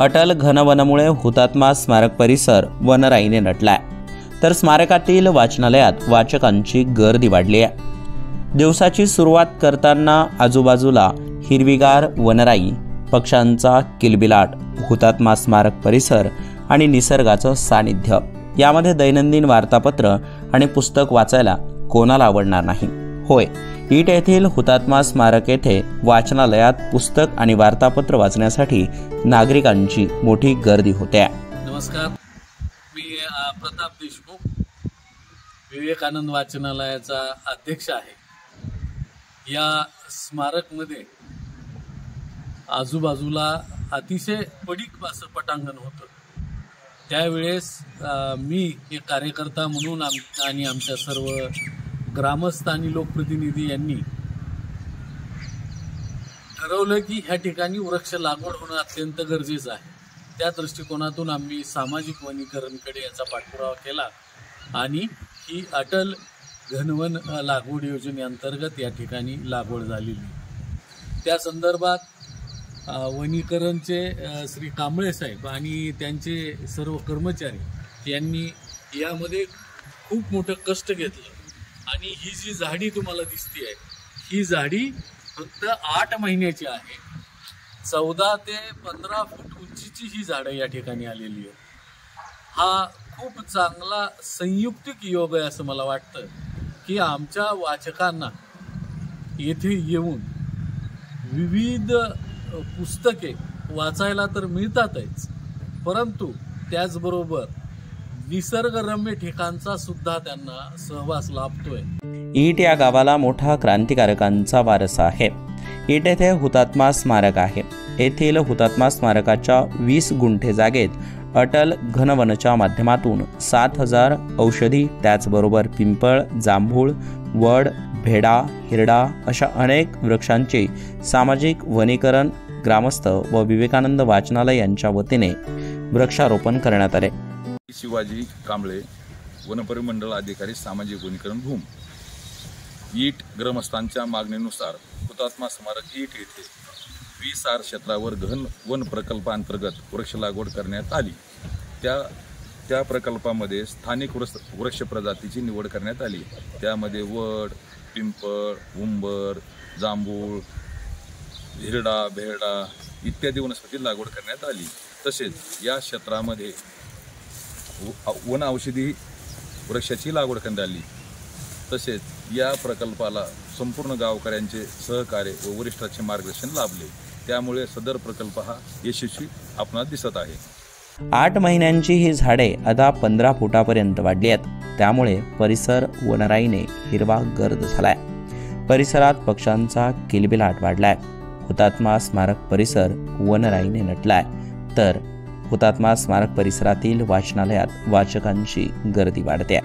अटल घनवनमुळे हुतात्मा स्मारक परिसर वनराईने नटलाय, तर स्मारकातील वाचनालयात वाचकांची गर्दी वाढली आहे. दिवसाची सुरुवात करताना आजूबाजूला हिरवीगार वनराई, पक्ष्यांचा किलबिलाट, हुतात्मा स्मारक परिसर आणि निसर्गाचं सानिध्य यामध्ये दैनंदिन वार्तापत्र आणि पुस्तक वाचायला कोणाला आवडणार नाही. होय, ईट येथील हुतात्मा स्मारक येथे वाचनालयात पुस्तक आणि वार्तापत्र वाचण्यासाठी नागरिकांची मोठी गर्दी होते. नमस्कार, मी प्रताप देशमुख, विवेकानंद वाचनालयाचा अध्यक्ष आहे. या स्मारकमध्ये आजूबाजूला अतिशय पडीक असं पटांगण होतं. त्यावेळेस मी एक कार्यकर्ता म्हणून आणि आमच्या सर्व ग्रामस्थ आणि लोकप्रतिनिधी यांनी ठरवलं की ह्या ठिकाणी वृक्ष लागवड होणं अत्यंत गरजेचं आहे. त्या दृष्टिकोनातून आम्ही सामाजिक वनीकरणकडे याचा पाठपुरावा केला आणि ही अटल घनवन लागवड योजनेअंतर्गत या ठिकाणी लागवड झालेली. त्या संदर्भात वनीकरणचे श्री कांबळे साहेब आणि त्यांचे सर्व कर्मचारी यांनी यामध्ये खूप मोठं कष्ट घेतलं आणि ही जी झाडी तुम्हाला दिसते आहे, ही झाडी फक्त 8 महिन्याची आहे. 14 ते 15 फूट उंचीची ही झाडं या ठिकाणी आलेली आहे. हा खूप चांगला संयुक्तिक योग आहे असं मला वाटतं की आमच्या वाचकांना येथे येऊन विविध पुस्तके वाचायला तर मिळतातच, परंतु त्याचबरोबर निसर्गरम्य ठिकाणचा सुद्धा त्यांना सहवास लाभतोय. ईट या गावाला मोठा क्रांतिकारकांचा वारसा आहे. ईट येथे हुतात्मा स्मारक आहे. येथील हुतात्मा स्मारकाच्या 20 गुंठे जागेत अटल घनवनच्या माध्यमातून 7000 औषधी, त्याचबरोबर पिंपळ, जांभूळ, वड, भेडा, हिरडा अशा अनेक वृक्षांचे सामाजिक वनीकरण ग्रामस्थ व विवेकानंद वाचनालय यांच्या वतीने वृक्षारोपण करण्यात आले. शिवाजी कांबळे, वनपरिमंडळ अधिकारी, सामाजिक वनीकरण भूम. ईट ग्रामस्थांच्या मागणीनुसार हुतात्मा स्मारक ईट येथे 20 आर क्षेत्रावर घन वन प्रकल्पांतर्गत वृक्ष लागवड करण्यात आली. त्या प्रकल्पामध्ये स्थानिक वृक्ष प्रजातीची निवड करण्यात आली. त्यामध्ये वड, पिंपळ, उंबर, जांभूळ, हिरडा, भेरडा इत्यादी वनस्पती लागवड करण्यात आली. तसेच या क्षेत्रामध्ये वन औषधी वृक्षाची लागवड करण्यात आली. तसेच या प्रकल्पाला संपूर्ण गावकऱ्यांचे सहकार्य व वरिष्ठांचे मार्गदर्शन लाभले. त्यामुळे सदर प्रकल्प हा यशस्वी आपणास दिसत आहे. 8 महिन्यांची ही झाडे आता 15 फुटापर्यंत वाढली आहेत. त्यामुळे परिसर वनराईने हिरवा गर्द झालाय. परिसरात पक्ष्यांचा किलबिलाट वाढलाय. हुतात्मा स्मारक परिसर वनराईने नटलाय, तर हुतात्मा स्मारक परिसरातील वाचनालयात वाचकांची गर्दी वाढते.